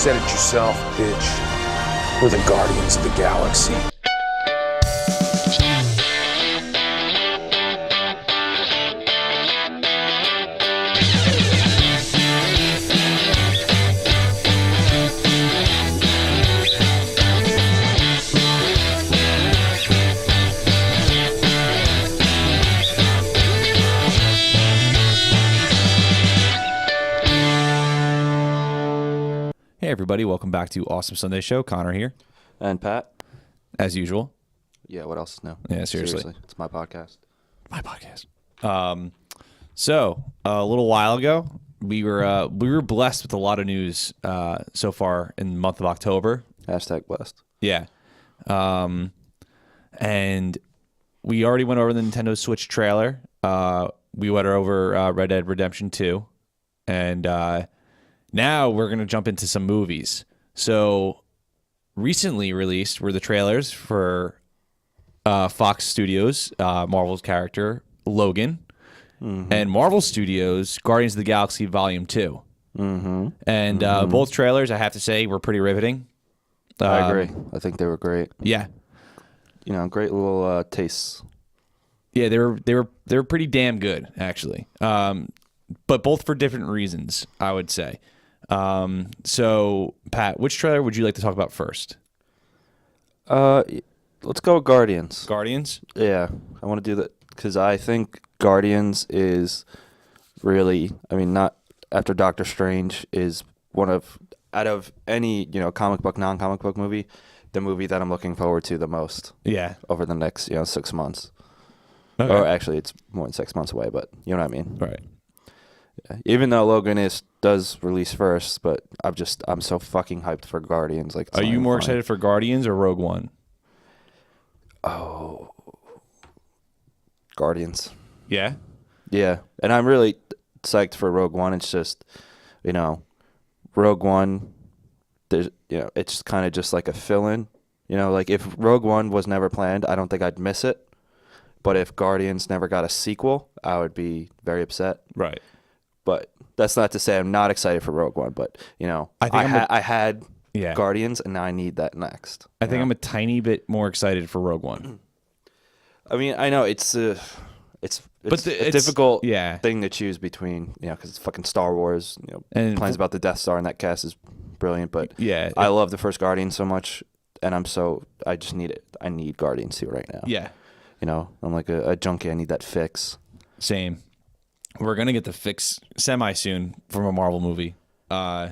said it yourself, bitch. We're the Guardians of the Galaxy. Hey everybody, welcome back to Awesome Sunday Show. Connor here. And Pat. As usual. Yeah, what else? No. Yeah, seriously. It's my podcast. My podcast. So a little while ago, we were blessed with a lot of news so far in the month of October. Hashtag blessed. Yeah. And we already went over the Nintendo Switch trailer. We went over Red Dead Redemption 2. And now we're going to jump into some movies. So recently released were the trailers for Fox Studios, Marvel's character, Logan, and Marvel Studios, Guardians of the Galaxy Volume 2. And both trailers, I have to say, were pretty riveting. I agree. I think they were great. Yeah. You know, great little tastes. Yeah, they were pretty damn good, actually. But both for different reasons, I would say. So, Pat, which trailer would you like to talk about first? Let's go with Guardians. Guardians? Yeah, I want to do that because I think Guardians is really, I mean, not after Doctor Strange, is one of, out of any, comic book, non-comic book movie, the movie that I'm looking forward to the most. Yeah. Over the next, 6 months. Okay. Or actually, it's more than 6 months away, but you know what I mean? Right. Yeah. Even though Logan does release first, but I'm so fucking hyped for Guardians. Like, are you more excited for Guardians or Rogue One? Oh, Guardians. Yeah? Yeah. And I'm really psyched for Rogue One. It's just, Rogue One, there's, it's kind of just like a fill-in. Like if Rogue One was never planned, I don't think I'd miss it. But if Guardians never got a sequel, I would be very upset. Right. But that's not to say I'm not excited for Rogue One. But, I had Guardians, and now I need that next. I think I'm a tiny bit more excited for Rogue One. I mean, I know it's a difficult thing to choose between, because it's fucking Star Wars. And plans about the Death Star, and that cast is brilliant. But I love the first Guardians so much, and I just need it. I need Guardians 2 right now. Yeah. I'm like a junkie. I need that fix. Same. We're going to get the fix semi soon from a Marvel movie. Yeah.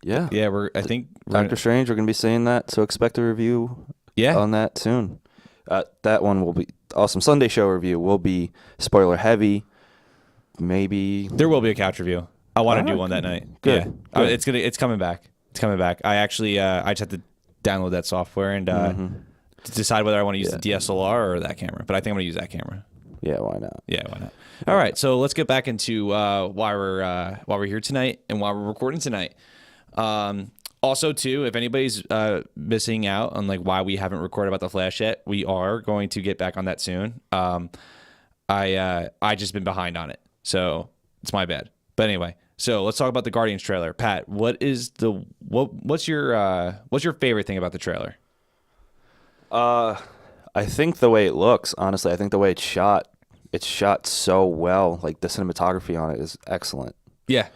Yeah, I think Doctor Strange, we're going to be saying that, so expect a review on that soon. That one will be Awesome Sunday Show review will be spoiler heavy. Maybe there will be a couch review. I want to do one that night. Good. Yeah. Good. It's coming back. It's coming back. I actually I just have to download that software and to decide whether I want to use the DSLR or that camera. But I think I'm going to use that camera. Yeah, why not? Yeah, why not? All right, so let's get back into why we're here tonight and why we're recording tonight. Also, too, if anybody's missing out on like why we haven't recorded about The Flash yet, we are going to get back on that soon. I just been behind on it, so it's my bad. But anyway, so let's talk about the Guardians trailer. Pat, what's your favorite thing about the trailer? I think the way it looks, honestly, I think the way it's shot so well. Like the cinematography on it is excellent. Yeah.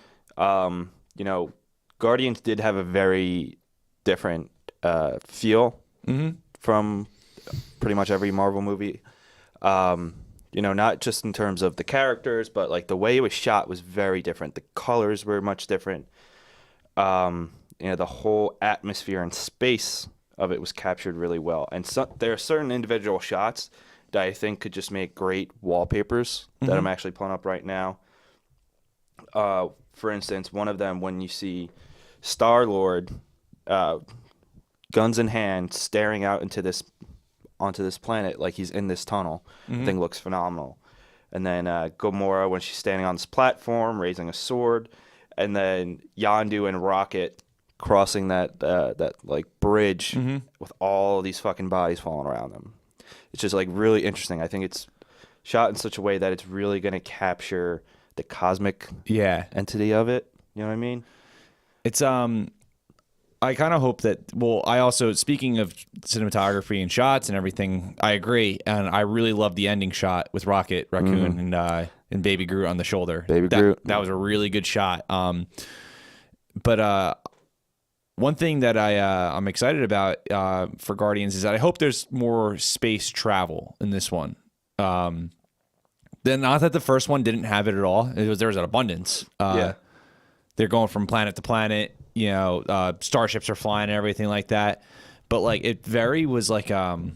Guardians did have a very different feel from pretty much every Marvel movie. Not just in terms of the characters, but like the way it was shot was very different. The colors were much different. The whole atmosphere and space of it was captured really well. And there are certain individual shots that I think could just make great wallpapers that I'm actually pulling up right now. For instance, one of them, when you see Star-Lord, guns in hand, staring out onto this planet like he's in this tunnel, I think looks phenomenal. And then Gamora, when she's standing on this platform, raising a sword, and then Yondu and Rocket crossing that like bridge with all these fucking bodies falling around them. It's just like really interesting. I think it's shot in such a way that it's really going to capture the cosmic entity of it. You know what I mean? It's I kind of hope that. Well, I also, speaking of cinematography and shots and everything, I agree, and I really love the ending shot with Rocket Raccoon and Baby Groot on the shoulder. Groot. That was a really good shot. But one thing that I'm excited about for Guardians is that I hope there's more space travel in this one. Then, not that the first one didn't have it at all. There was an abundance. They're going from planet to planet. You know, starships are flying and everything like that. But like it was like the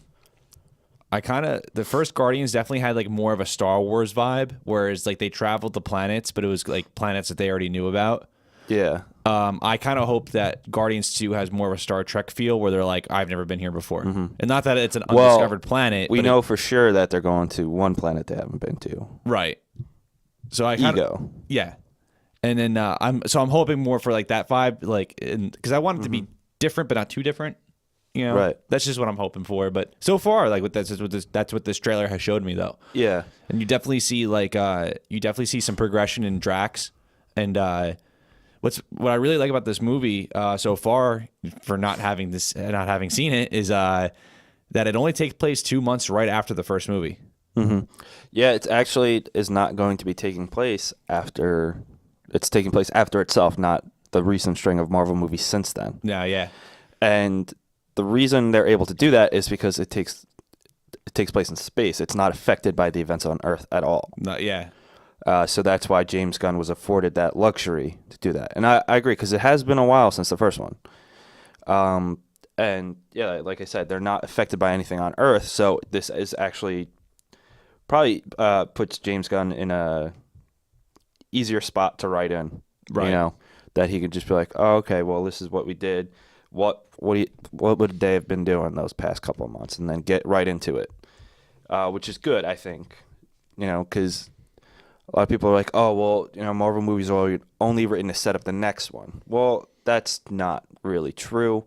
first Guardians definitely had like more of a Star Wars vibe, whereas like they traveled the planets, but it was like planets that they already knew about. Yeah. I kind of hope that Guardians 2 has more of a Star Trek feel, where they're like, I've never been here before, and not that it's an undiscovered planet. We know for sure that they're going to one planet they haven't been to. Right. So I Ego. Yeah. And then I'm hoping more for like that vibe, like because I want it to be different, but not too different. You know, right? That's just what I'm hoping for. But so far, like that's what this trailer has showed me, though. Yeah. And you definitely see some progression in Drax, and what I really like about this movie so far, for not having seen it, is that it only takes place 2 months right after the first movie. Yeah, it's actually is not going to be taking place after. It's taking place after itself, not the recent string of Marvel movies since then. Yeah. And the reason they're able to do that is because it takes place in space. It's not affected by the events on Earth at all. So that's why James Gunn was afforded that luxury to do that. And I agree, because it has been a while since the first one. And yeah, like I said, they're not affected by anything on Earth. So this is actually probably puts James Gunn in a easier spot to write in. Right. You know, that he could just be like, oh, okay, well, this is what we did. What would they have been doing those past couple of months, and then get right into it, which is good, I think. You know, because a lot of people are like, oh, well, you know, Marvel movies are only written to set up the next one. Well, that's not really true.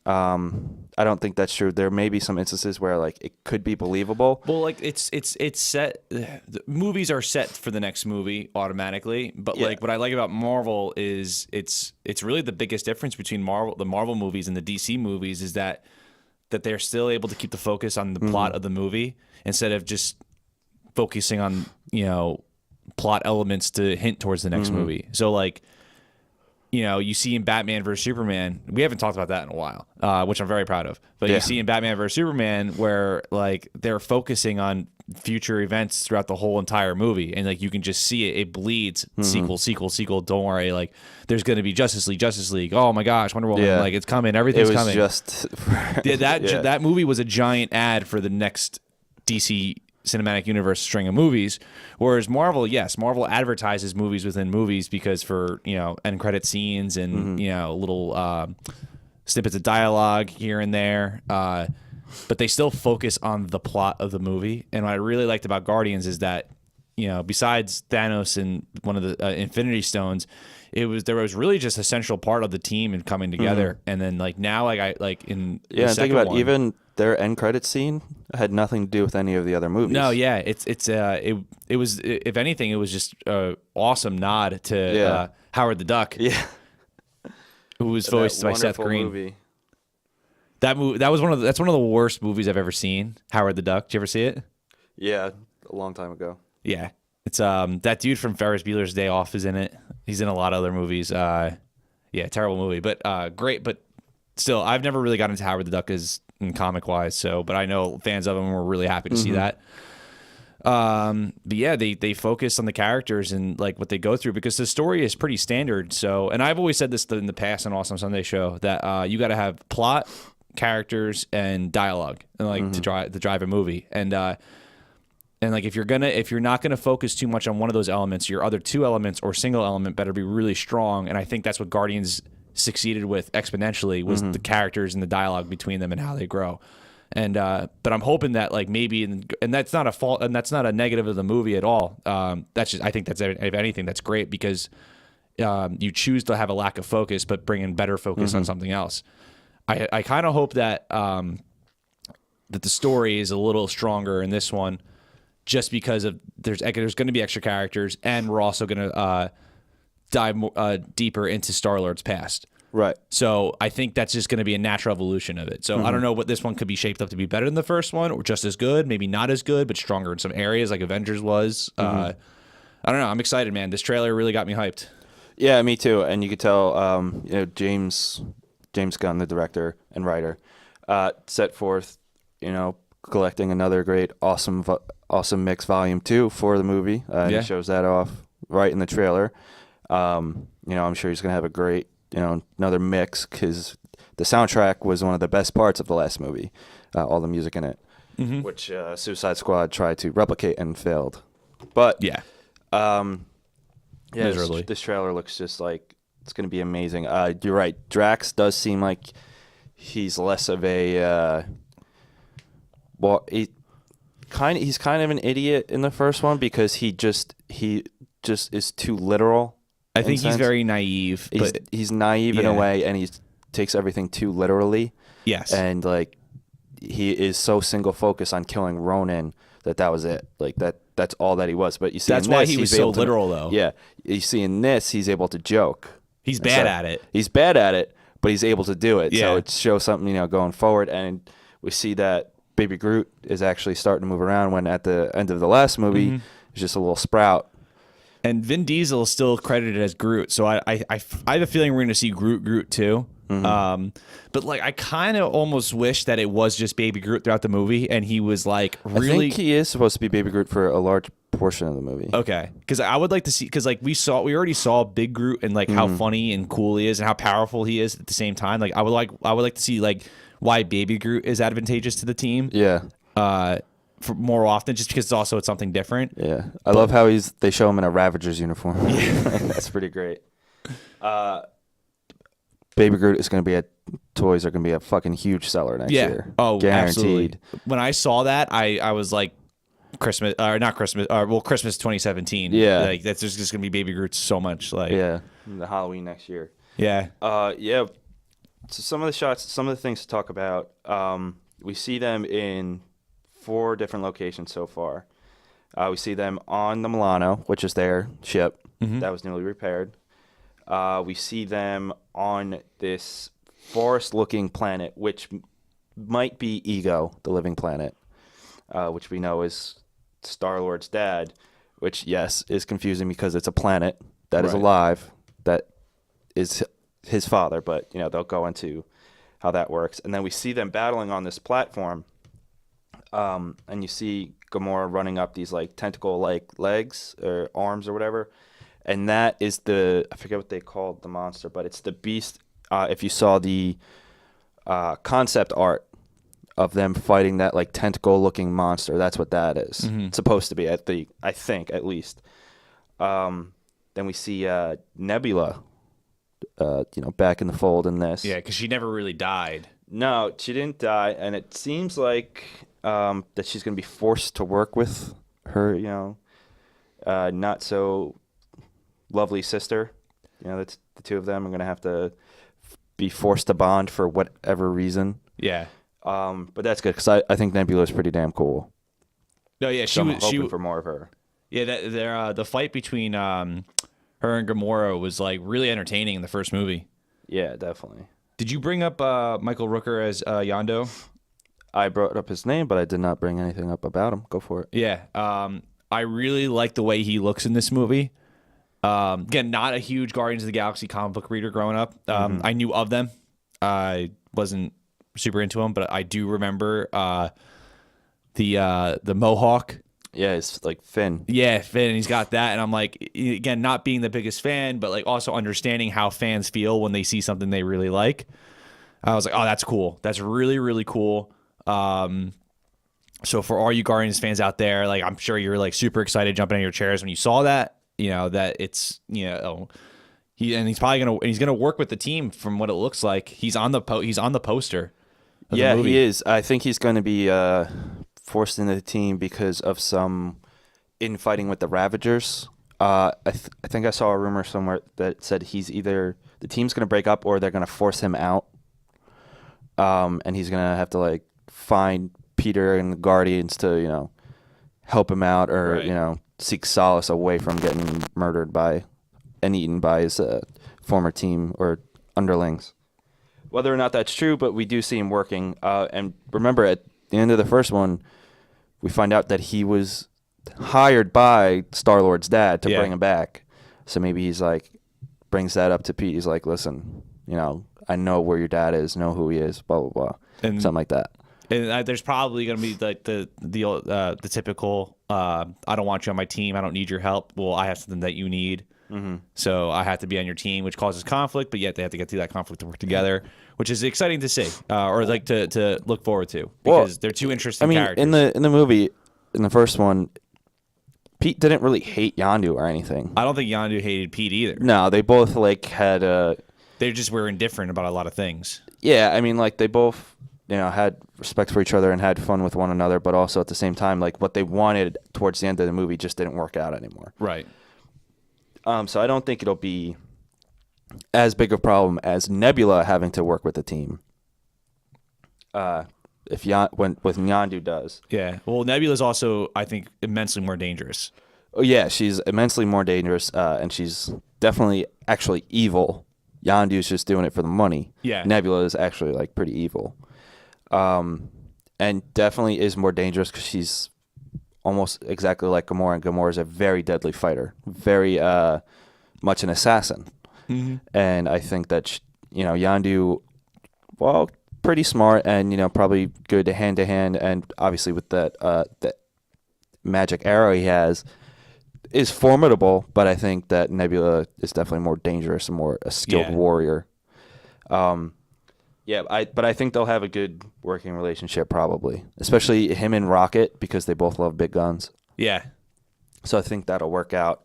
I don't think that's true. There may be some instances where like it could be believable. Well, like it's set. The movies are set for the next movie automatically. But like what I like about Marvel is it's really the biggest difference between the Marvel movies and the DC movies is that they're still able to keep the focus on the plot of the movie instead of just focusing on, you know, plot elements to hint towards the next movie. So like, you know, you see in Batman vs. Superman, we haven't talked about that in a while, which I'm very proud of. But you see in Batman vs. Superman where like they're focusing on future events throughout the whole entire movie, and like you can just see it bleeds sequel. Don't worry, like there's going to be Justice League. Oh my gosh, Wonder Woman, like it's coming, everything's coming. That movie was a giant ad for the next DC cinematic universe string of movies, whereas Marvel advertises movies within movies because for, you know, end credit scenes and you know, little snippets of dialogue here and there, but they still focus on the plot of the movie. And what I really liked about Guardians is that, you know, besides Thanos and one of the Infinity Stones, there was really just a central part of the team and coming together. And then like now, think about one, even their end credit scene had nothing to do with any of the other movies. No, yeah, it was, if anything, it was just awesome nod to Howard the Duck. Yeah, who was voiced by Seth Green. Movie. That's one of the worst movies I've ever seen. Howard the Duck. Did you ever see it? Yeah, a long time ago. Yeah, it's that dude from Ferris Bueller's Day Off is in it. He's in a lot of other movies. Terrible movie, but great. But still, I've never really gotten into Howard the Duck as in comic wise. So, but I know fans of him were really happy to see that. But yeah, they focus on the characters and like what they go through, because the story is pretty standard. So, and I've always said this in the past on Awesome Sunday Show that you got to have plot, characters, and dialogue, and like to drive a movie. And like if you're not gonna focus too much on one of those elements, your other two elements or single element better be really strong. And I think that's what Guardians succeeded with exponentially, was the characters and the dialogue between them and how they grow. And but I'm hoping that like maybe, and that's not a fault, and that's not a negative of the movie at all. That's just, I think that's, if anything, that's great, because you choose to have a lack of focus but bring in better focus on something else. I kind of hope that that the story is a little stronger in this one, just because of there's going to be extra characters, and we're also going to dive deeper into Star-Lord's past. Right. So I think that's just going to be a natural evolution of it. So I don't know what this one could be shaped up to be better than the first one, or just as good, maybe not as good, but stronger in some areas like Avengers was. I don't know. I'm excited, man. This trailer really got me hyped. Yeah, me too. And you could tell, James Gunn, the director and writer, set forth, collecting another great, awesome mix volume 2 for the movie. And he shows that off right in the trailer. I'm sure he's going to have a great, another mix, because the soundtrack was one of the best parts of the last movie, all the music in it, which Suicide Squad tried to replicate and failed. But miserably. This trailer looks just like it's going to be amazing. You're right. Drax does seem like he's less of a he's kind of an idiot in the first one, because he just is too literal. I think he's very naive. He's naive in a way, and he takes everything too literally. Yes. And like he is so single focused on killing Ronin that was it. Like that's all that he was. But you see, that's why he was so literal, though. Yeah. You see, in this, he's able to joke. He's bad at it. He's bad at it, but he's able to do it. Yeah. So it shows something, going forward. And we see that Baby Groot is actually starting to move around, when at the end of the last movie, it's just a little sprout. And Vin Diesel is still credited as Groot, so I have a feeling we're going to see Groot too. But like, I kind of almost wish that it was just Baby Groot throughout the movie, and he was like really. I think he is supposed to be Baby Groot for a large portion of the movie. Okay, because I would like to see, because like we already saw Big Groot and like how funny and cool he is and how powerful he is at the same time. Like I would like to see like why Baby Groot is advantageous to the team. Yeah. For more often, just because it's something different. Yeah, I love how they show him in a Ravager's uniform. Yeah. That's pretty great. Baby Groot is going to be toys are going to be a fucking huge seller next year. Oh, guaranteed. Absolutely. When I saw that, I was like, Christmas 2017. Yeah, like that's just going to be Baby Groot so much. Like the Halloween next year. Yeah. So some of the shots, some of the things to talk about. We see them in 4 different locations so far. We see them on the Milano, which is their ship that was newly repaired. We see them on this forest-looking planet, which might be Ego, the living planet, which we know is Star-Lord's dad, which, yes, is confusing because it's a planet that is alive, that is his father, but, they'll go into how that works. And then we see them battling on this platform, and you see Gamora running up these, like, tentacle-like legs or arms or whatever. And that is I forget what they called the monster, but it's the beast. If you saw the concept art of them fighting that like tentacle-looking monster, that's what that is. It's supposed to be, I think, at least. Then we see Nebula, back in the fold in this. Yeah, because she never really died. No, she didn't die, and it seems like that she's going to be forced to work with her, not so lovely sister. That's the two of them are going to have to be forced to bond for whatever reason. Yeah. But that's good, because I think Nebula is pretty damn cool. No, yeah, I'm hoping for more of her. Yeah, the fight between her and Gamora was like really entertaining in the first movie. Yeah, definitely. Did you bring up Michael Rooker as Yondu? I brought up his name, but I did not bring anything up about him. Go for it. Yeah. I really like the way he looks in this movie. Again, not a huge Guardians of the Galaxy comic book reader growing up. I knew of them. I wasn't super into them, but I do remember the Mohawk. Yeah, it's like Finn. Yeah, Finn, and he's got that, and I'm like, again, not being the biggest fan, but like also understanding how fans feel when they see something they really like. I was like, oh, that's cool. That's really, really cool. So for all you Guardians fans out there, like I'm sure you're like super excited jumping in your chairs when you saw that. That it's he's probably gonna work with the team from what it looks like. He's on the poster. Yeah, he is. I think he's going to be forced into the team because of some infighting with the Ravagers. I think I saw a rumor somewhere that said he's either the team's going to break up or they're going to force him out, and he's going to have to like find Peter and the Guardians to help him out or seek solace away from getting murdered by and eaten by his former team or underlings. Whether or not that's true, but we do see him working. And remember, at the end of the first one, we find out that he was hired by Star-Lord's dad to bring him back. So maybe he's like, brings that up to Pete. He's like, listen, I know where your dad is, know who he is, blah, blah, blah. And something like that. And there's probably going to be like the typical, I don't want you on my team. I don't need your help. Well, I have something that you need. Mm-hmm. So I have to be on your team, which causes conflict, but yet they have to get through that conflict to work together, which is exciting to see, or like to look forward to, because they're two interesting characters. In the movie, in the first one, Pete didn't really hate Yondu or anything. I don't think Yondu hated Pete either. No, they both had they just were indifferent about a lot of things. Yeah, I mean, like they both had respect for each other and had fun with one another, but also at the same time, like what they wanted towards the end of the movie just didn't work out anymore. Right. So I don't think it'll be as big a problem as Nebula having to work with the team. When Yondu does. Yeah. Well, Nebula's also, I think, immensely more dangerous. Oh yeah, she's immensely more dangerous, and she's definitely actually evil. Yondu's just doing it for the money. Yeah. Nebula is actually like pretty evil, and definitely is more dangerous because she's almost exactly like Gamora, and Gamora is a very deadly fighter, very much an assassin. Mm-hmm. And I think that Yondu, well, pretty smart and probably good hand to hand, and obviously with that magic arrow he has, is formidable. But I think that Nebula is definitely more dangerous and more a skilled warrior. But I think they'll have a good working relationship, probably, especially him and Rocket, because they both love big guns. Yeah. So I think that'll work out.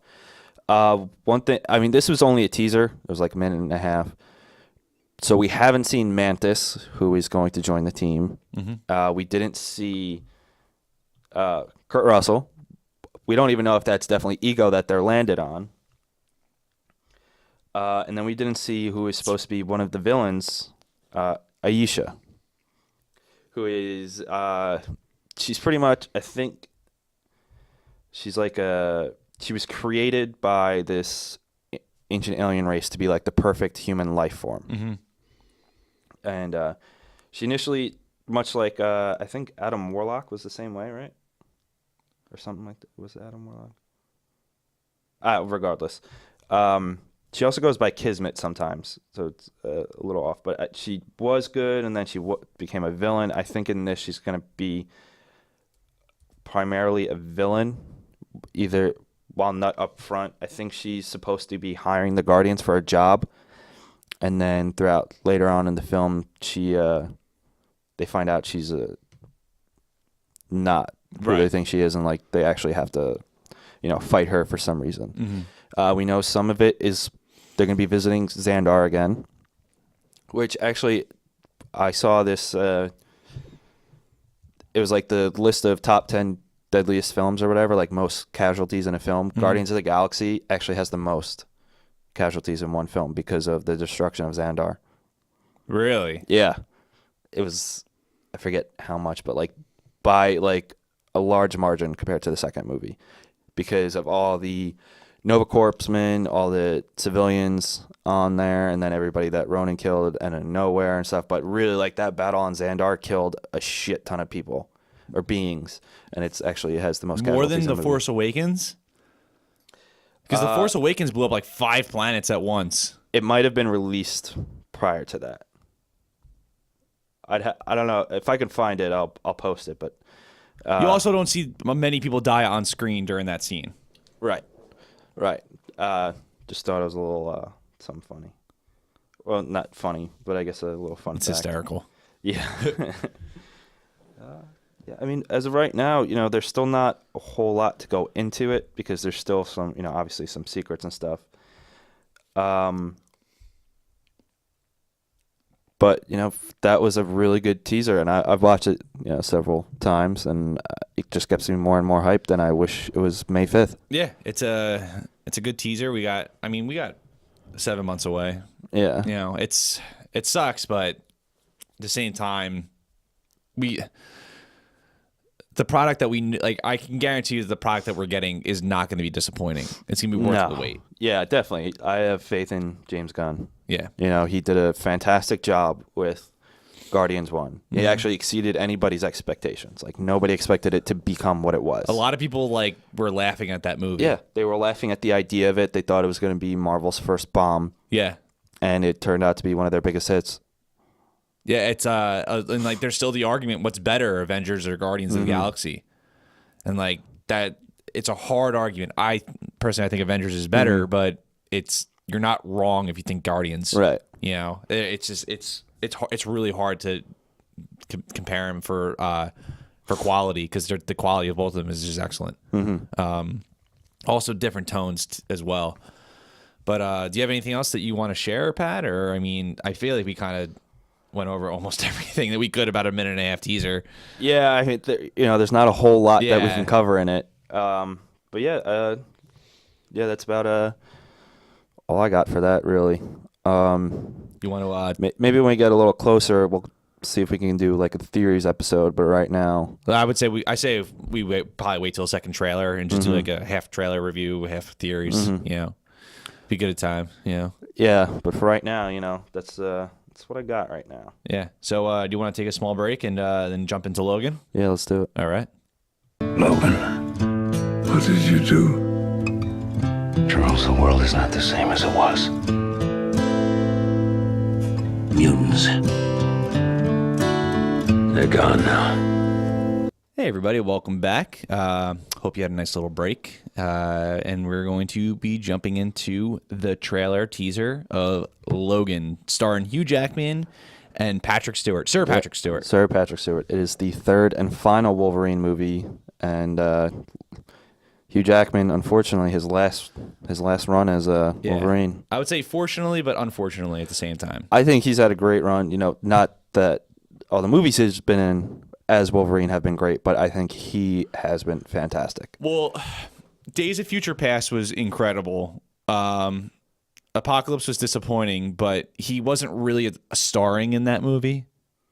One thing, I mean, this was only a teaser. It was like a minute and a half. So we haven't seen Mantis, who is going to join the team. Mm-hmm. We didn't see Kurt Russell. We don't even know if that's definitely Ego that they're landed on. And then we didn't see who is supposed to be one of the villains, Aisha, who is she's pretty much, I think she's like she was created by this ancient alien race to be like the perfect human life form. Mm-hmm. And she initially, much like I think Adam Warlock was the same way, right? Or something like that. Was it Adam Warlock? Regardless. She also goes by Kismet sometimes, so it's a little off. But she was good, and then she became a villain. I think in this she's going to be primarily a villain, either while not up front. I think she's supposed to be hiring the Guardians for a job, and then throughout later on in the film, they find out she's not who they think she is, and like they actually have to, fight her for some reason. Mm-hmm. We know some of it is they're going to be visiting Xandar again, which actually I saw this. It was like the list of top 10 deadliest films or whatever, like most casualties in a film. Mm-hmm. Guardians of the Galaxy actually has the most casualties in one film because of the destruction of Xandar. Really? Yeah. It was, I forget how much, but like by like a large margin compared to the second movie, because of all the Nova Corpsmen, all the civilians on there, and then everybody that Ronan killed and in nowhere and stuff. But really, like that battle on Xandar killed a shit ton of people or beings, and it has the most more casualties than the Force Awakens. Because the Force Awakens blew up like 5 planets at once. It might have been released prior to that. I don't know if I can find it. I'll post it, but. You also don't see many people die on screen during that scene. Right. Just thought it was a little something funny. Well, not funny, but I guess a little fun It's fact. hysterical. Yeah. Yeah, I mean, as of right now, there's still not a whole lot to go into it because there's still some, obviously some secrets and stuff. But, that was a really good teaser, and I've watched it, several times, and it just kept me more and more hyped, and I wish it was May 5th. Yeah, it's a good teaser. We got 7 months away. Yeah. It sucks, but at the same time, the product that like, I can guarantee you the product that we're getting is not going to be disappointing. It's going to be worth the wait. Yeah, definitely. I have faith in James Gunn. Yeah. You know, he did a fantastic job with Guardians 1. He actually exceeded anybody's expectations. Like, nobody expected it to become what it was. A lot of people, like, were laughing at that movie. Yeah, they were laughing at the idea of it. They thought it was going to be Marvel's first bomb. Yeah. And it turned out to be one of their biggest hits. Yeah, it's and like there's still the argument, what's better, Avengers or Guardians of the Galaxy? And like that, it's a hard argument. I personally think Avengers is better, but you're not wrong if you think Guardians. Right. You know, it's just it's really hard to compare them for quality, because the quality of both of them is just excellent. Also different tones as well. But do you have anything else that you want to share, Pat? Or I mean, I feel like we kind of went over almost everything that we could about a minute and a half teaser. Yeah, I mean, there's not a whole lot that we can cover in it. But yeah, that's about all I got for that, really. You want to? Maybe when we get a little closer, we'll see if we can do like a theories episode. But right now, I would say probably wait till the second trailer and just do like a half trailer review, half theories. You know, be good at time. You know. Yeah, but for right now, that's what I got right now. Yeah. So do you want to take a small break and then jump into Logan? Yeah, let's do it. All right. Logan, what did you do? Charles, the world is not the same as it was. Mutants. They're gone now. Hey, everybody. Welcome back. Hope you had a nice little break. And we're going to be jumping into the trailer teaser of Logan, starring Hugh Jackman and Patrick Stewart. Sir Patrick Stewart. Sir Patrick Stewart. It is the third and final Wolverine movie. And Hugh Jackman, unfortunately, his last run as Wolverine. I would say fortunately, but unfortunately at the same time. I think he's had a great run. Not that all the movies he's been in as Wolverine have been great, but I think he has been fantastic. Well, Days of Future Past was incredible. Apocalypse was disappointing, but he wasn't really starring in that movie,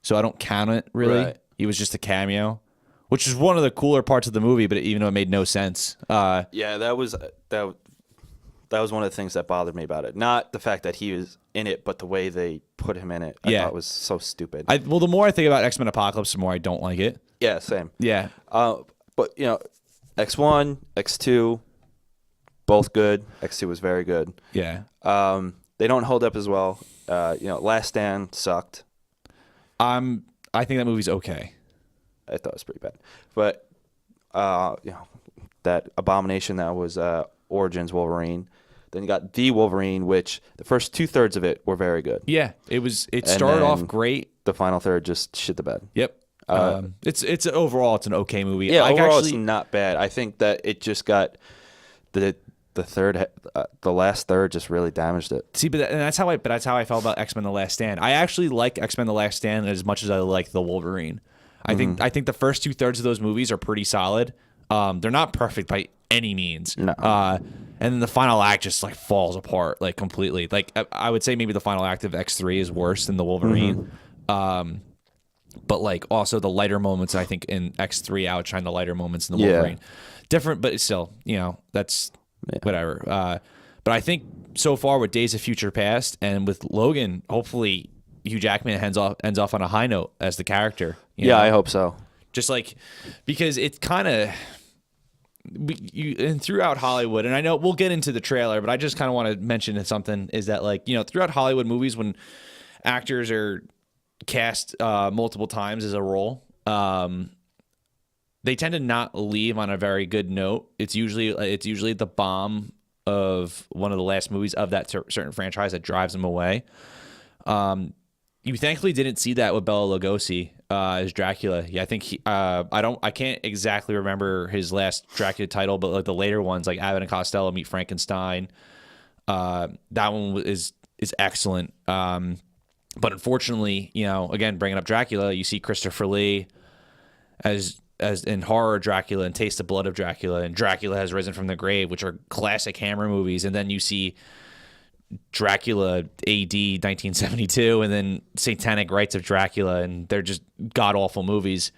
so I don't count it really. Right. He was just a cameo, which is one of the cooler parts of the movie, but even though it made no sense. Yeah, that was one of the things that bothered me about it. Not the fact that he was in it, but the way they put him in it. I thought was so stupid. Well, the more I think about X-Men Apocalypse, the more I don't like it. Yeah, same. Yeah. But X1, X2, both good. X2 was very good. Yeah. They don't hold up as well. Last Stand sucked. I think that movie's okay. I thought it was pretty bad. But that abomination that was Origins Wolverine. Then you got The Wolverine, which the first 2/3 of it were very good. Yeah, it started off great. The final third just shit the bed. Yep. It's overall it's an okay movie. Yeah, overall it's not bad. I think that it just got the last third just really damaged it. See, but that's how I felt about X-Men: The Last Stand. I actually like X-Men: The Last Stand as much as I like The Wolverine. I think the first 2/3 of those movies are pretty solid. They're not perfect by any means. No. And then the final act just like falls apart like completely. Like I would say maybe the final act of X3 is worse than the Wolverine. But like also the lighter moments I think in X3 outshine the lighter moments in the Wolverine. Different, but it's still, that's whatever. But I think so far with Days of Future Past and with Logan, hopefully Hugh Jackman ends off on a high note as the character. You know? I hope so. Just like, because it kind of, and throughout Hollywood, and I know we'll get into the trailer, but I just kind of want to mention something is that like, throughout Hollywood movies, when actors are cast multiple times as a role, they tend to not leave on a very good note. It's usually the bomb of one of the last movies of that certain franchise that drives them away. You thankfully didn't see that with Bela Lugosi as Dracula. Yeah, I think I can't exactly remember his last Dracula title, but like the later ones, like Abbott and Costello Meet Frankenstein, that one is excellent. But unfortunately, again, bringing up Dracula, you see Christopher Lee as in Horror Dracula and Taste the Blood of Dracula, and Dracula Has Risen from the Grave, which are classic Hammer movies, and then you see Dracula AD 1972 and then Satanic Rites of Dracula, and they're just god awful movies.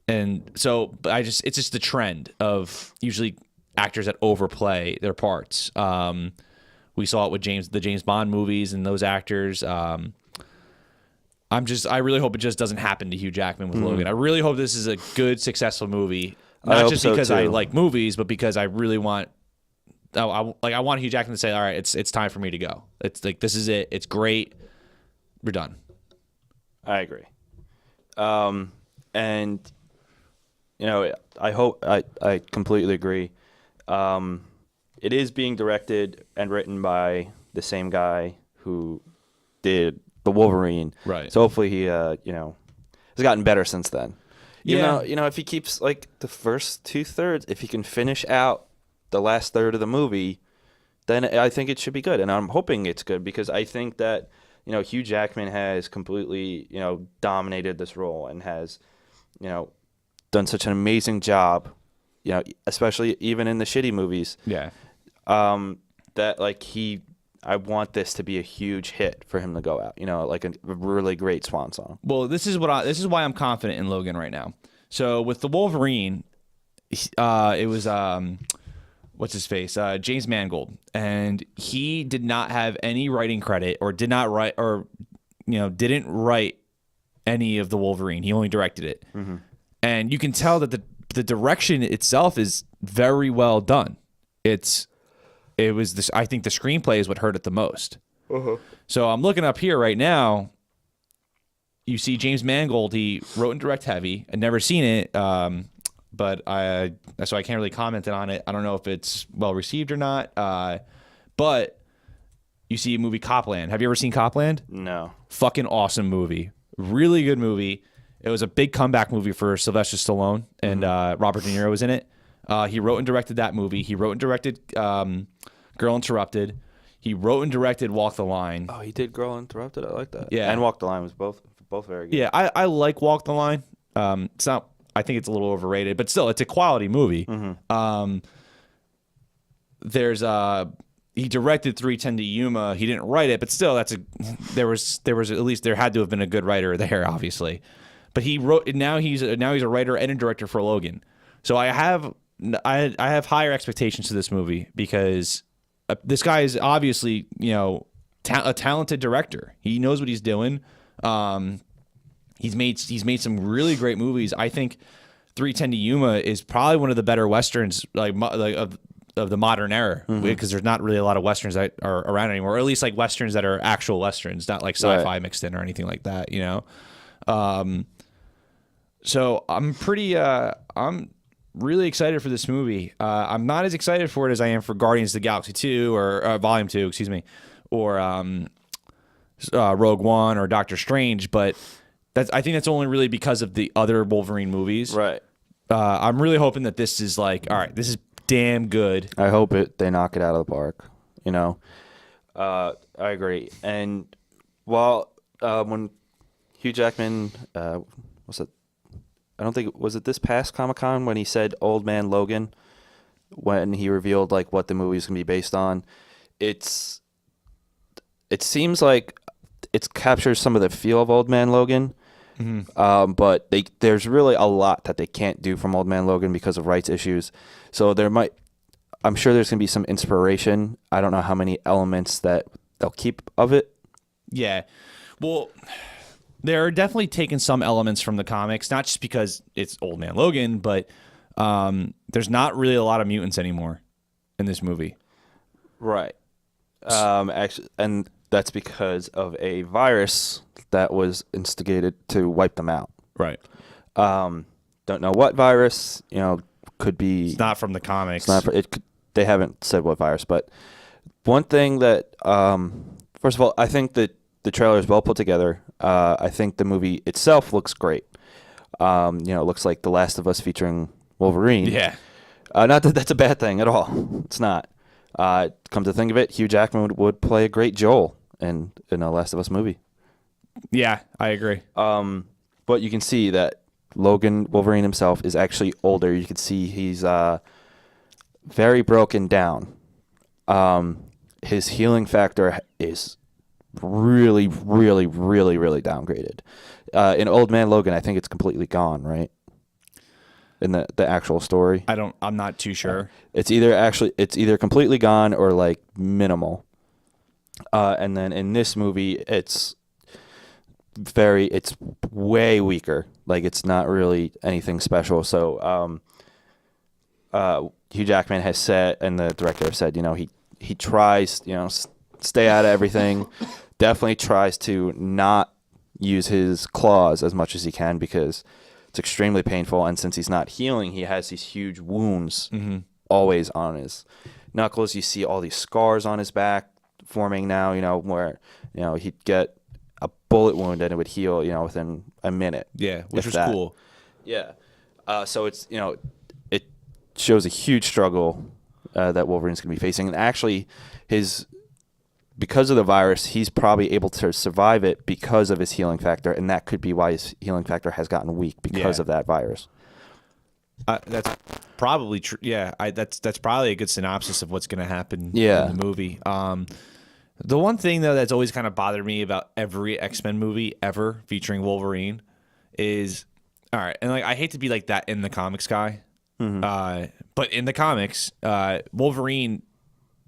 And so but it's just the trend of usually actors that overplay their parts. We saw it with the James Bond movies and those actors. I really hope it just doesn't happen to Hugh Jackman with Logan. I really hope this is a good, successful movie. Not just because I like movies, but because I really want. I want Hugh Jackman to say, "All right, it's time for me to go. It's like this is it. It's great. We're done." I agree. And I hope I completely agree. It is being directed and written by the same guy who did the Wolverine. Right. So hopefully he has gotten better since then. Yeah. If he keeps like the first 2/3, if he can finish out the last third of the movie, then I think it should be good. And I'm hoping it's good because I think that, Hugh Jackman has completely, dominated this role and has, done such an amazing job, especially even in the shitty movies. Yeah. That I want this to be a huge hit for him to go out, like a really great swan song. Well, this is why I'm confident in Logan right now. So with the Wolverine, it was what's his face, James Mangold, and he did not have any writing credit, or did not write, or didn't write any of the Wolverine. He only directed it, and you can tell that the direction itself is very well done. It was this. I think the screenplay is what hurt it the most. So I'm looking up here right now. You see James Mangold. He wrote and directed Heavy. I'd never seen it, but so I can't really comment on it. I don't know if it's well received or not. But you see a movie Copland. Have you ever seen Copland? No. Fucking awesome movie. Really good movie. It was a big comeback movie for Sylvester Stallone, and Robert De Niro was in it. He wrote and directed that movie. He wrote and directed Girl Interrupted. He wrote and directed Walk the Line. Oh, he did Girl Interrupted. I like that. Yeah. And Walk the Line was both very good. Yeah, I like Walk the Line. It's not. I think it's a little overrated, but still, it's a quality movie. There's he directed 3:10 to Yuma. He didn't write it, but still, there was at least there had to have been a good writer there, obviously. But he wrote. Now he's a writer and a director for Logan. So I have higher expectations to this movie because this guy is obviously a talented director. He knows what he's doing. He's made some really great movies. I think 3:10 to Yuma is probably one of the better westerns of the modern era, because there's not really a lot of westerns that are around anymore, or at least like westerns that are actual westerns, not like sci-fi mixed in or anything like that. So I'm really excited for this movie. I'm not as excited for it as I am for Guardians of the Galaxy 2 or Volume 2, excuse me, or Rogue One or Doctor Strange, but I think that's only really because of the other Wolverine movies. Right. I'm really hoping that this is all right, this is damn good. I hope they knock it out of the park. I agree. And while when Hugh Jackman, was it? I don't think was it this past Comic-Con when he said "Old Man Logan," when he revealed what the movie is gonna be based on. It seems like it captures some of the feel of Old Man Logan. But there's really a lot that they can't do from Old Man Logan because of rights issues. So I'm sure there's going to be some inspiration. I don't know how many elements that they'll keep of it. Yeah. Well, they're definitely taking some elements from the comics, not just because it's Old Man Logan, but there's not really a lot of mutants anymore in this movie. Right. Actually, and that's because of a virus that was instigated to wipe them out. Right. Don't know what virus. Could be. It's not from the comics. It's not. They haven't said what virus, but one thing that, first of all, I think that the trailer is well put together. I think the movie itself looks great. It looks like The Last of Us featuring Wolverine. Yeah. Not that that's a bad thing at all. It's not. Come to think of it, Hugh Jackman would play a great Joel in a Last of Us movie. Yeah, I agree. But you can see that Wolverine himself is actually older. You can see he's very broken down. His healing factor is really, really, really, really downgraded. In Old Man Logan, I think it's completely gone, right? in the actual story. I'm not too sure. It's either completely gone or like minimal. And then in this movie, it's way weaker. Like it's not really anything special. So Hugh Jackman has said, and the director has said, he tries, stay out of everything. Definitely tries to not use his claws as much as he can because it's extremely painful. And since he's not healing, he has these huge wounds always on his knuckles. You see all these scars on his back forming now, where, he'd get a bullet wound and it would heal, within a minute. Yeah, which was cool. Yeah. So it's, it shows a huge struggle that Wolverine's going to be facing. And actually, because of the virus, he's probably able to survive it because of his healing factor, and that could be why his healing factor has gotten weak because of that virus. That's probably true. Yeah, that's probably a good synopsis of what's going to happen in the movie. The one thing, though, that's always kind of bothered me about every X-Men movie ever featuring Wolverine is, all right, and like I hate to be like that in the comics guy, but in the comics, Wolverine,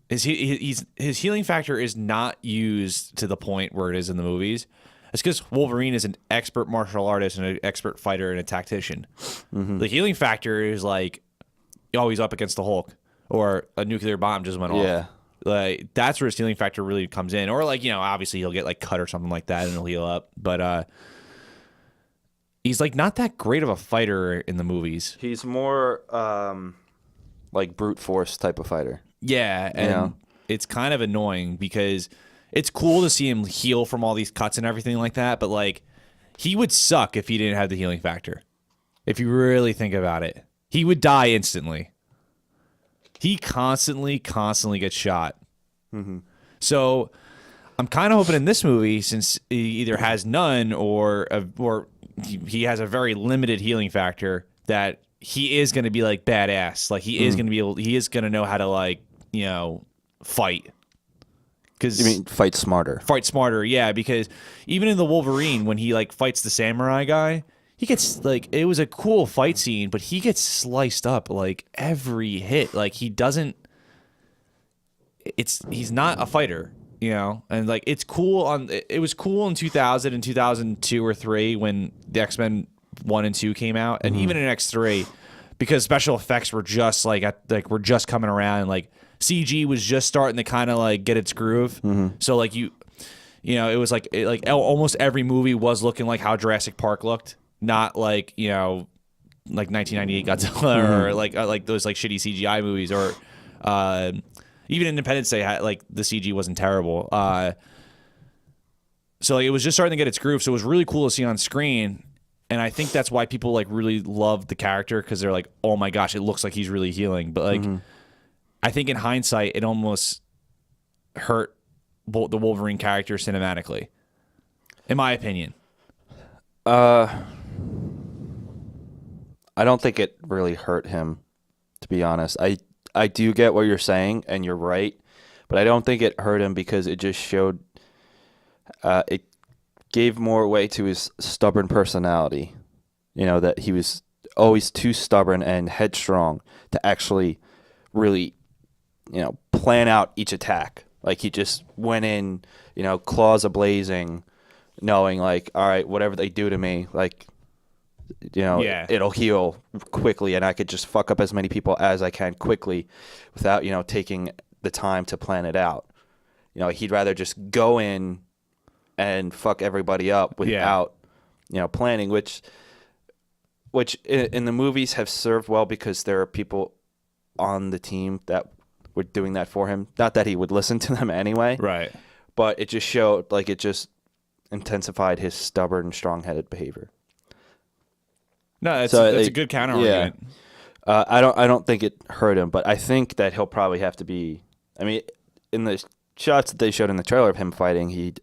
his healing factor is not used to the point where it is in the movies. It's because Wolverine is an expert martial artist and an expert fighter and a tactician. The healing factor is like, he's up against the Hulk or a nuclear bomb just went off. Yeah. Like that's where his healing factor really comes in, or like obviously he'll get like cut or something like that and he'll heal up. But he's like not that great of a fighter in the movies. He's more like brute force type of fighter. Yeah, and it's kind of annoying because it's cool to see him heal from all these cuts and everything like that. But like he would suck if he didn't have the healing factor. If you really think about it, he would die instantly. He constantly gets shot. So I'm kind of hoping in this movie, since he either has none or he has a very limited healing factor, that he is going to be like badass. Like he is going to be able, he is going to know how to like, fight. You mean fight smarter? Fight smarter, yeah. Because even in the Wolverine, when he like fights the samurai guy, he gets like, it was a cool fight scene, but he gets sliced up like every hit. Like he's not a fighter, and like it's cool it was cool in 2000 and 2002 or 3 when the X-Men 1 and 2 came out, and even in X3, because special effects were just we're just coming around, and like CG was just starting to kind of like get its groove. So like it was like almost every movie was looking like how Jurassic Park looked. Not like like 1998 Godzilla or like those like shitty CGI movies, or even Independence Day had like the CG wasn't terrible. So like it was just starting to get its groove. So it was really cool to see on screen, and I think that's why people like really loved the character, because they're like, oh my gosh, it looks like he's really healing. But like I think in hindsight, it almost hurt the Wolverine character cinematically, in my opinion. I don't think it really hurt him, to be honest. I do get what you're saying, and you're right, but I don't think it hurt him because it just showed, it gave more weight to his stubborn personality. That he was always too stubborn and headstrong to actually really, plan out each attack. Like he just went in, claws a-blazing, knowing like, all right, whatever they do to me, like, it'll heal quickly, and I could just fuck up as many people as I can quickly without, taking the time to plan it out. He'd rather just go in and fuck everybody up without, planning, which in the movies have served well because there are people on the team that were doing that for him. Not that he would listen to them anyway. Right. But it just showed, like, it just intensified his stubborn, strong-headed behavior. No, that's a good counter argument. I don't think it hurt him, but I think that he'll probably have to be. I mean, in the shots that they showed in the trailer of him fighting, he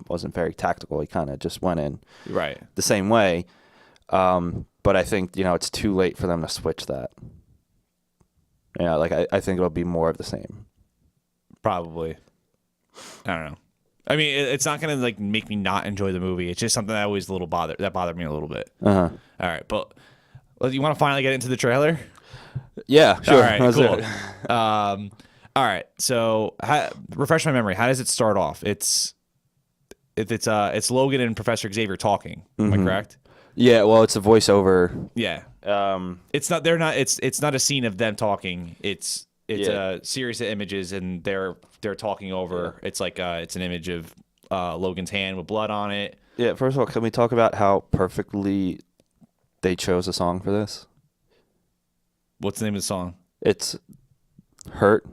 wasn't very tactical. He kind of just went in the same way. But I think it's too late for them to switch that. Like I think it'll be more of the same. Probably. I don't know. I mean, it's not going to like make me not enjoy the movie. It's just something that always bothered me a little bit. All right, but Well, you want to finally get into the trailer? Yeah, sure. All right, Let's do cool. it. All right. So, refresh my memory. How does it start off? It's Logan and Professor Xavier talking. Am I correct? Yeah, well, it's a voiceover. Yeah. Um, It's not. They're not. It's not a scene of them talking. It's Yeah. a series of images, and they're talking over. It's like it's an image of Logan's hand with blood on it. yeah, first of all, can we talk about how perfectly they chose a song for this? What's the name of the song? It's Hurt,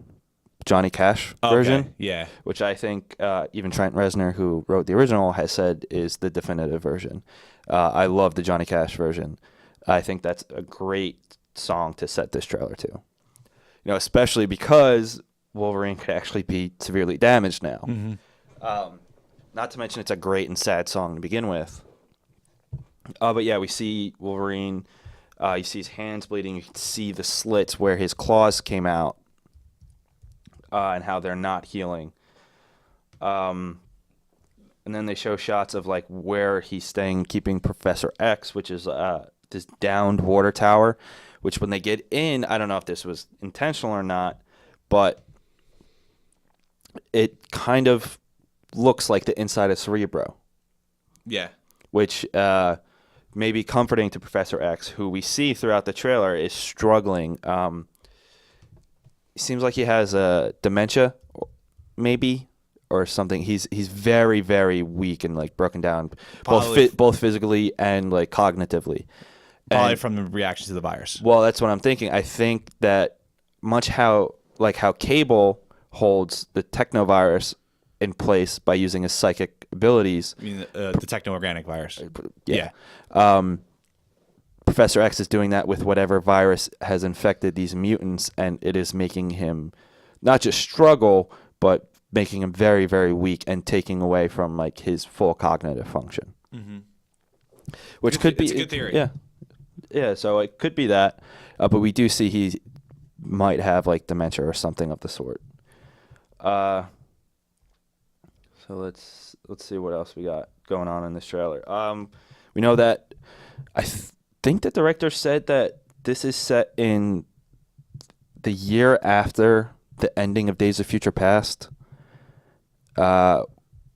Johnny Cash Okay, version, yeah. which I think even Trent Reznor, who wrote the original, has said is the definitive version. I love the Johnny Cash version. I think that's a great song to set this trailer to. You know, especially because Wolverine could actually be severely damaged now. Not to mention it's a great and sad song to begin with. But yeah, we see Wolverine. You see his hands bleeding. You can see the slits where his claws came out, and how they're not healing. And then they show shots of like where he's staying, keeping Professor X, which is this downed water tower. Which when they get in, I don't know if this was intentional or not, but it kind of looks like the inside of Cerebro. Yeah. Which may be comforting to Professor X, who we see throughout the trailer is struggling. It seems like he has dementia, maybe, or something. He's very, very weak and like broken down, both physically and like cognitively. Probably from the reaction to the virus. Well, that's what I'm thinking. I think that much how Cable holds the technovirus in place by using his psychic abilities. I mean, the techno-organic virus. Yeah. Professor X is doing that with whatever virus has infected these mutants, and it is making him not just struggle, but making him very, very weak and taking away from like his full cognitive function. Which could be It's a good theory. Yeah. Yeah, so it could be that, but we do see he might have like dementia or something of the sort. So let's see what else we got going on in this trailer. We know that think the director said that this is set in the year after the ending of Days of Future Past,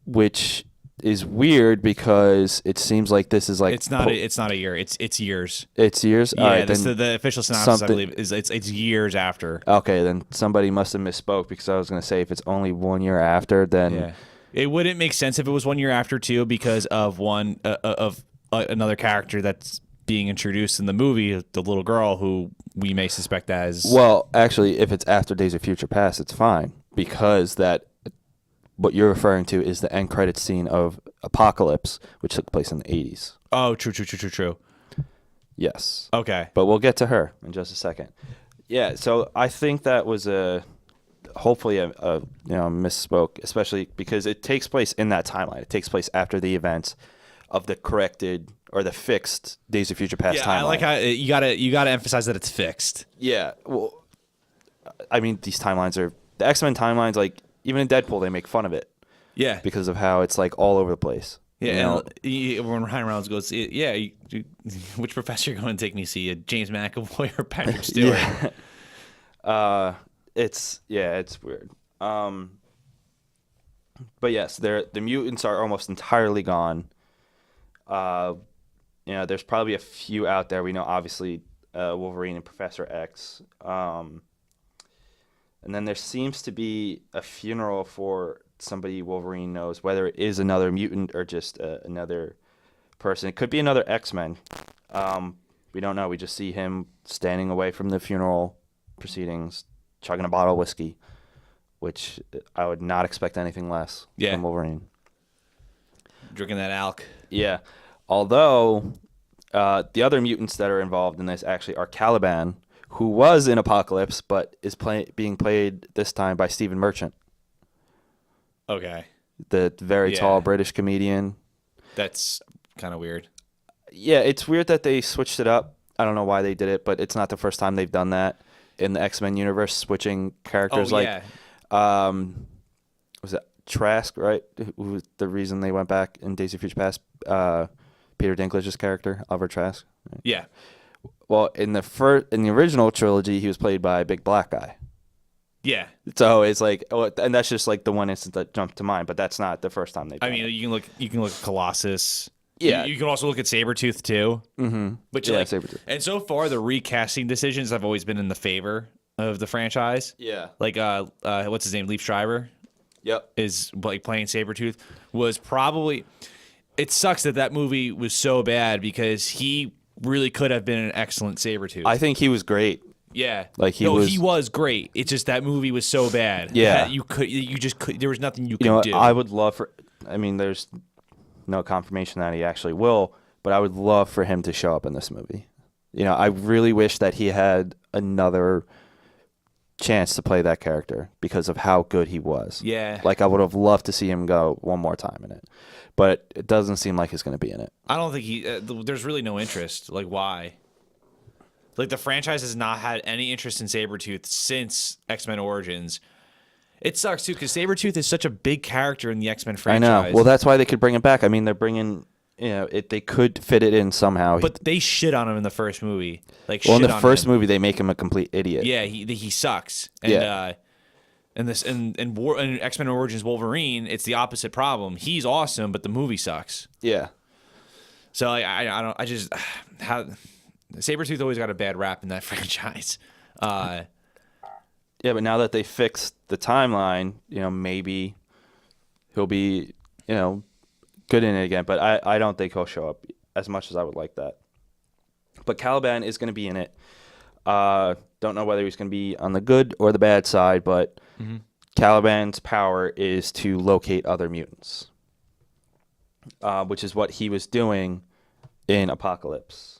which is weird because it seems like this is like It's not a year. It's years. It's years. Yeah, All right, the official synopsis, I believe, is it's years after. Okay, then somebody must have misspoke because I was going to say if it's only 1 year after, then Yeah, it wouldn't make sense if it was 1 year after too, because of another character that's being introduced in the movie, the little girl who we may suspect as. Well, actually, if it's after Days of Future Past, it's fine because that what you're referring to is the end credits scene of Apocalypse, which took place in the 80s. Oh, true. Yes. Okay. But we'll get to her in just a second. Yeah, so I think that was hopefully a misspoke, especially because it takes place in that timeline. It takes place after the events of the corrected or the fixed Days of Future Past timeline. I like how you gotta emphasize that it's fixed. Yeah. Well, I mean, these timelines are the X-Men timelines. Like even in Deadpool, they make fun of it. Yeah. Because of how it's like all over the place. Yeah, and when Ryan Reynolds goes, which professor are you going to take me to see? James McAvoy or Patrick Stewart? Yeah. It's weird. But yes, the mutants are almost entirely gone. There's probably a few out there. We know obviously Wolverine and Professor X. And then there seems to be a funeral for somebody Wolverine knows, whether it is another mutant or just another person. It could be another X-Men. We don't know. We just see him standing away from the funeral proceedings, chugging a bottle of whiskey, which I would not expect anything less from Wolverine. Drinking that alk. Yeah. Although the other mutants that are involved in this actually are Caliban, who was in Apocalypse, but is being played this time by Stephen Merchant. Okay. The very tall British comedian. That's kind of weird. Yeah, it's weird that they switched it up. I don't know why they did it, but it's not the first time they've done that in the X-Men universe, switching characters. Was it Trask, right? Who was the reason they went back in Days of Future Past? Peter Dinklage's character, Oliver Trask. Right? Yeah. Well, in the original trilogy, he was played by a big black guy. Yeah. So it's like, and that's just like the one instance that jumped to mind. But that's not the first time they've done I mean, it. you can look at Colossus. Yeah. You can also look at Sabretooth too. Mm-hmm. But Yeah, Sabretooth. And so far, the recasting decisions have always been in the favor of the franchise. Yeah. Like, what's his name? Leaf Schreiber Yep. is like playing Sabretooth. Was probably. It sucks that movie was so bad because he really could have been an excellent Sabretooth. I think he was great. Yeah, Like, he was great. It's just that movie was so bad. Yeah. that you just could. There was nothing you You could know, do. I would love for. I mean, there's no confirmation that he actually will, but I would love for him to show up in this movie. You know, I really wish that he had another chance to play that character because of how good he was. Yeah. Like, I would have loved to see him go one more time in it, but it doesn't seem like he's going to be in it. I don't think he. There's really no interest. Like, why? Like, the franchise has not had any interest in Sabretooth since X-Men Origins. It sucks too because Sabretooth is such a big character in the X-Men franchise. I know. Well, that's why they could bring him back. I mean, they're bringing. You know, they could fit it in somehow. But they shit on him in the first movie. Like, well, in shit the on first him. movie, they make him a complete idiot. Yeah, he sucks. And Yeah. and X-Men Origins Wolverine, it's the opposite problem. He's awesome, but the movie sucks. Yeah. So like, I just how Sabretooth always got a bad rap in that franchise. Yeah, but now that they fixed the timeline, you know, maybe he'll be, you know, good in it again. But I don't think he'll show up as much as I would like that. But Caliban is going to be in it. Don't know whether he's going to be on the good or the bad side, but Caliban's power is to locate other mutants, which is what he was doing in Apocalypse.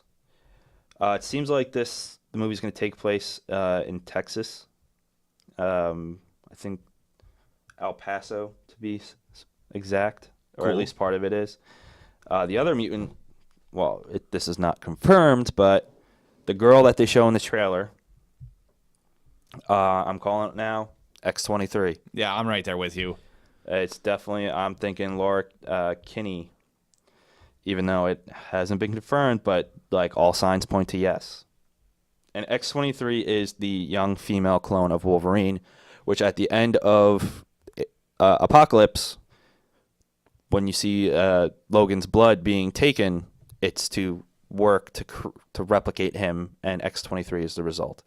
It seems like the movie's going to take place in Texas. I think El Paso, to be exact, or at Cool. least part of it is. The other mutant, well, this is not confirmed, but the girl that they show in the trailer, I'm calling it now, X-23. Yeah, I'm right there with you. It's definitely, I'm thinking Laura Kinney, even though it hasn't been confirmed, but like all signs point to yes. And X-23 is the young female clone of Wolverine, which at the end of Apocalypse, when you see Logan's blood being taken, it's to work to replicate him, and X-23 is the result.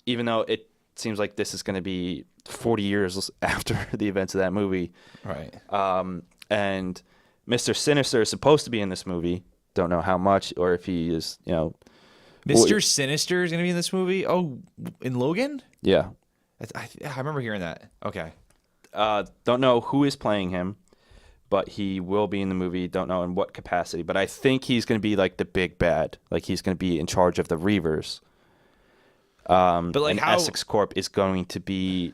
Even though it seems like this is going to be 40 years after the events of that movie. Right. And Mr. Sinister is supposed to be in this movie. Don't know how much, or if he is, you know. Mr. Sinister is going to be in this movie? Oh, in Logan? Yeah. I remember hearing that. Okay. Don't know who is playing him, but he will be in the movie. Don't know in what capacity, but I think he's going to be like the big bad. Like, he's going to be in charge of the Reavers. But like, and how Essex Corp is going to be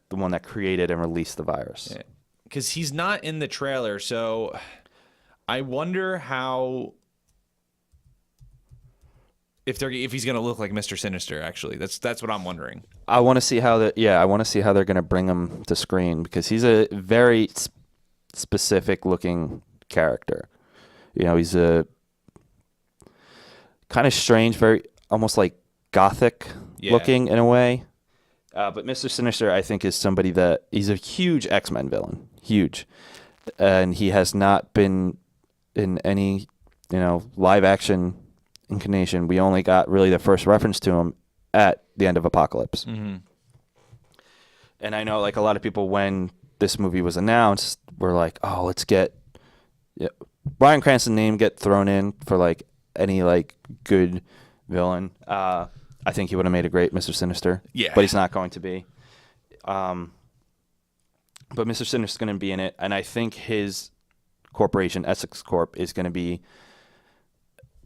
the one that created and released the virus. because he's not in the trailer, so I wonder how if he's gonna look like Mr. Sinister. Actually, that's what I'm wondering. I want to see how I want to see how they're going to bring him to screen, because he's a very specific looking character. You know, he's a kind of strange, very almost like gothic looking in a way. But Mr. Sinister, I think, is somebody that he's a huge X-Men villain, huge, and he has not been in any, you know, live action incarnation. We only got really the first reference to him at the end of Apocalypse. Mm-hmm. And I know, like, a lot of people, when this movie was announced, were like, "Oh, let's get Bryan Cranston's name get thrown in for like any like good villain." I think he would have made a great Mr. Sinister. Yeah. But he's not going to be. But Mr. Sinister's going to be in it, and I think his corporation, Essex Corp, is going to be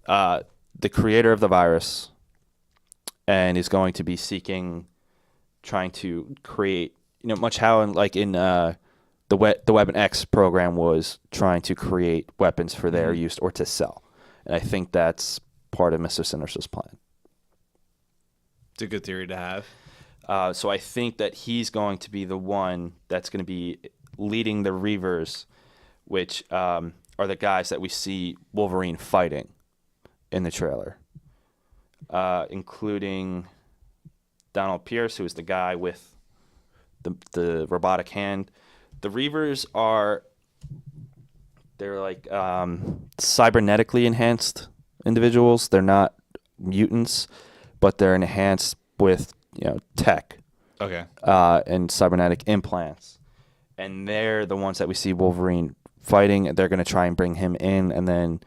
the creator of the virus, and is going to be trying to create, you know, much how in the Weapon X program was trying to create weapons for their use or to sell. And I think that's part of Mr. Sinister's plan. It's a good theory to have. So I think that he's going to be the one that's going to be leading the Reavers, which are the guys that we see Wolverine fighting in the trailer. including Donald Pierce, who is the guy with the robotic hand. The Reavers they're like cybernetically enhanced individuals. They're not mutants, but they're enhanced with tech. Okay. And cybernetic implants. And they're the ones that we see Wolverine fighting. They're going to try and bring him in, and then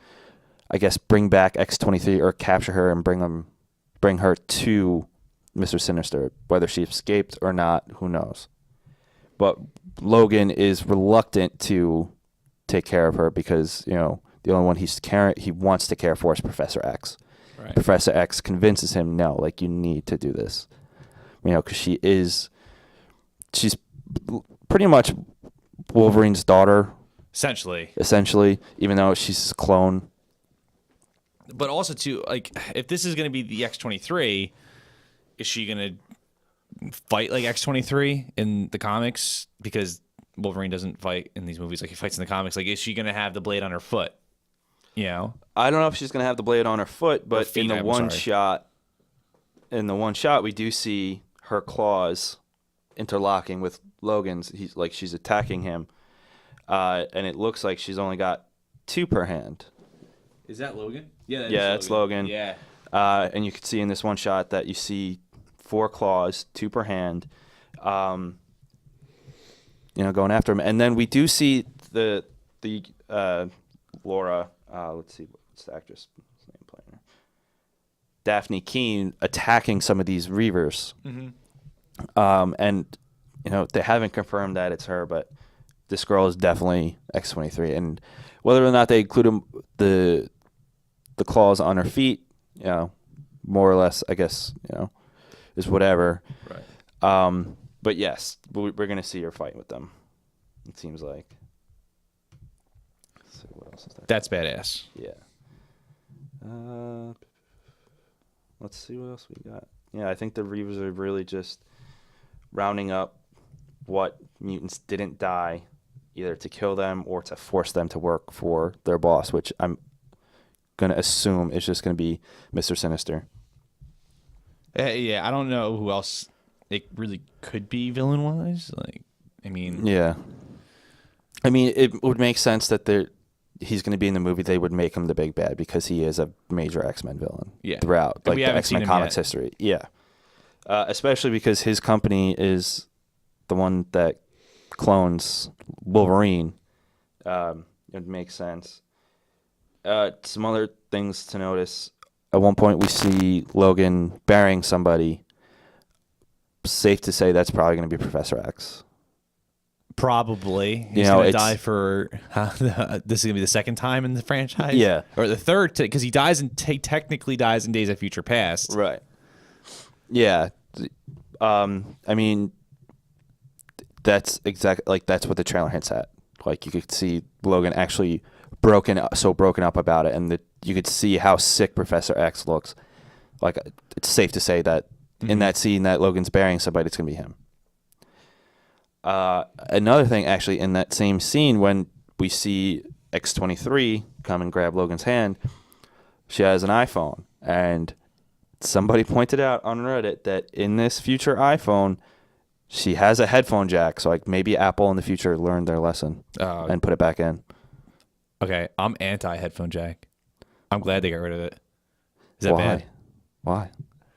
I guess bring back X-23 or capture her and bring her to Mr. Sinister. Whether she escaped or not, who knows. But Logan is reluctant to take care of her because, the only one he wants to care for is Professor X. Right. Professor X convinces him, no, like, you need to do this. Because she's pretty much Wolverine's daughter, essentially, even though she's a clone. But also, too, like, if this is going to be the X-23, is she going to fight like X-23 in the comics? Because Wolverine doesn't fight in these movies like he fights in the comics. Like, is she going to have the blade on her foot? I don't know if she's going to have the blade on her foot, but feet, in the one shot, we do see her claws interlocking with Logan's. She's attacking him, and it looks like she's only got 2 per hand. Is that Logan? Yeah, it's Logan. Yeah. And you can see in this one shot that you see 4 claws, 2 per hand, going after him. And then we do see the Laura. Let's see, what's the actress' name playing her? Daphne Keane attacking some of these Reavers. Mm-hmm. And they haven't confirmed that it's her, but this girl is definitely X-23. And whether or not they include the claws on her feet, more or less, I guess, is whatever. Right. But yes, we're gonna see her fight with them. It seems like. Let's see, what else is there? That's badass. Yeah. Let's see what else we got. Yeah, I think the Reavers are really just rounding up what mutants didn't die, either to kill them or to force them to work for their boss, which I'm going to assume is just going to be Mr. Sinister. Yeah, I don't know who else it really could be villain-wise. Yeah. I mean, it would make sense that he's going to be in the movie. They would make him the big bad because he is a major X-Men villain throughout the X-Men comics history. Yeah. Especially because his company is the one that clones Wolverine. It makes sense. Some other things to notice. At one point, we see Logan burying somebody. Safe to say that's probably going to be Professor X. Probably. He's going to die for... this is going to be the second time in the franchise? Yeah. Or the third, because he technically dies in Days of Future Past. Right. Yeah. I mean, that's exactly... that's what the trailer hints at. You could see Logan actually broken up about it, and you could see how sick Professor X looks. It's safe to say that in that scene that Logan's burying somebody, it's going to be him. Another thing, actually, in that same scene, when we see X-23 come and grab Logan's hand, she has an iPhone, and somebody pointed out on Reddit that in this future iPhone, she has a headphone jack. So maybe Apple in the future learned their lesson and put it back in. Okay, I'm anti-headphone jack. I'm glad they got rid of it. Is that bad? Why?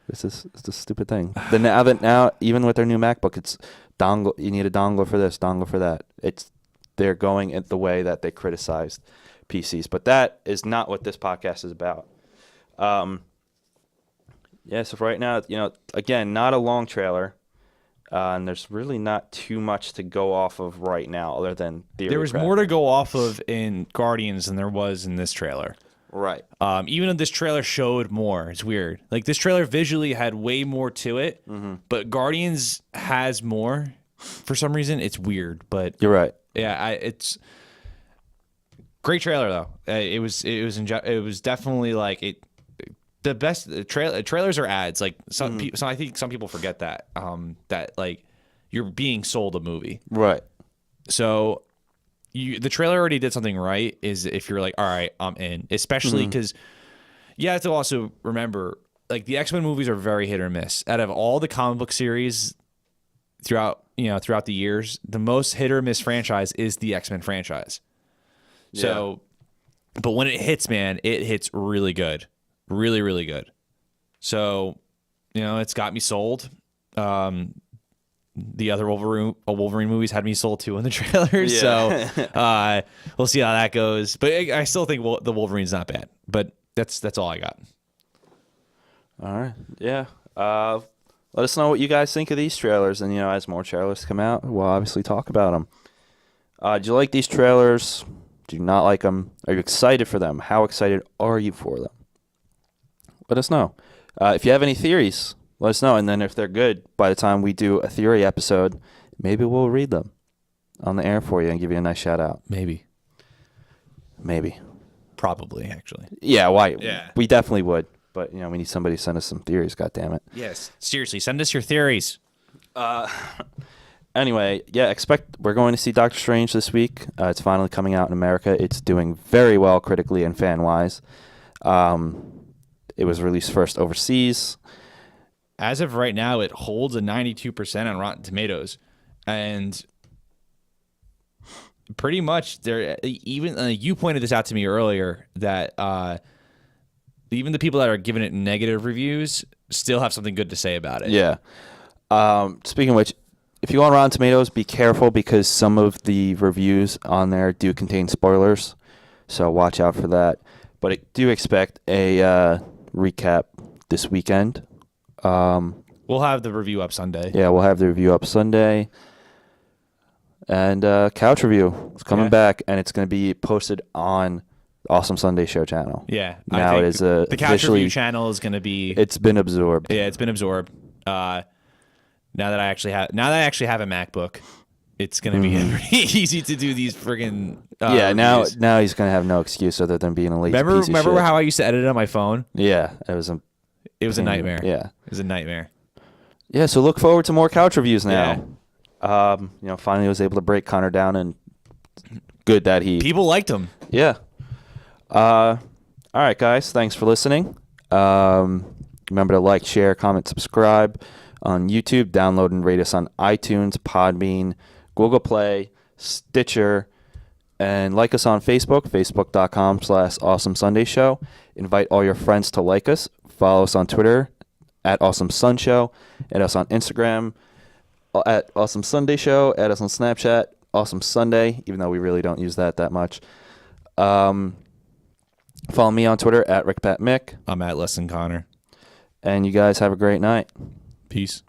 It's a stupid thing. Now, even with their new MacBook, it's dongle. You need a dongle for this, dongle for that. They're going in the way that they criticized PCs, but that is not what this podcast is about. So for right now, again, not a long trailer. And there's really not too much to go off of right now other than theory. There was more to go off of in Guardians than there was in this trailer. Right. Even though this trailer showed more. It's weird. This trailer visually had way more to it, but Guardians has more for some reason. It's weird, but... You're right. Yeah, it's... Great trailer, though. It was definitely the best trailers are ads. I think some people forget that that you're being sold a movie. Right. So the trailer already did something right. Is if you're all right, I'm in. Especially because you have to also remember like the X-Men movies are very hit or miss. Out of all the comic book series throughout the years, the most hit or miss franchise is the X-Men franchise. So, but when it hits, man, it hits really good. Really, really good. So, it's got me sold. The other Wolverine movies had me sold too in the trailers. Yeah. So we'll see how that goes. But I still think the Wolverine's not bad. But that's all I got. All right. Yeah. Let us know what you guys think of these trailers. And, as more trailers come out, we'll obviously talk about them. Do you like these trailers? Do you not like them? Are you excited for them? How excited are you for them? Let us know. If you have any theories, let us know. And then if they're good, by the time we do a theory episode, maybe we'll read them on the air for you and give you a nice shout out. Maybe. Probably, actually. Yeah, why? Yeah. We definitely would. But, we need somebody to send us some theories, goddammit. Yes. Seriously, send us your theories. Anyway, yeah, we're going to see Doctor Strange this week. It's finally coming out in America. It's doing very well critically and fan-wise. It was released first overseas. As of right now, it holds a 92% on Rotten Tomatoes. And pretty much, you pointed this out to me earlier, that even the people that are giving it negative reviews still have something good to say about it. Yeah. Speaking of which, if you go on Rotten Tomatoes, be careful because some of the reviews on there do contain spoilers. So watch out for that. But I do expect a recap this weekend. We'll have the review up Sunday. Yeah, we'll have the review up Sunday. And Couch Review is coming back, and it's going to be posted on Awesome Sunday Show channel. Yeah. Now it is the Couch Review channel is going to be... It's been absorbed. Yeah, it's been absorbed. Now that I actually have a MacBook, it's going to be pretty easy to do these friggin' reviews. Now he's going to have no excuse other than being a lazy piece of shit. Remember how I used to edit it on my phone? Yeah, it was a nightmare. Yeah. It was a nightmare. Yeah, so look forward to more Couch Reviews now. Yeah. Finally was able to break Connor down, and good that he... People liked him. Yeah. All right, guys. Thanks for listening. Remember to like, share, comment, subscribe on YouTube. Download and rate us on iTunes, Podbean, Google Play, Stitcher, and like us on Facebook, facebook.com/Awesome Sunday Show. Invite all your friends to like us. Follow us on Twitter at Awesome Sun Show. Add us on Instagram at Awesome Sunday Show. Add us on Snapchat, Awesome Sunday, even though we really don't use that much. Follow me on Twitter at RickPatMick. I'm at Less Than Connor. And you guys have a great night. Peace.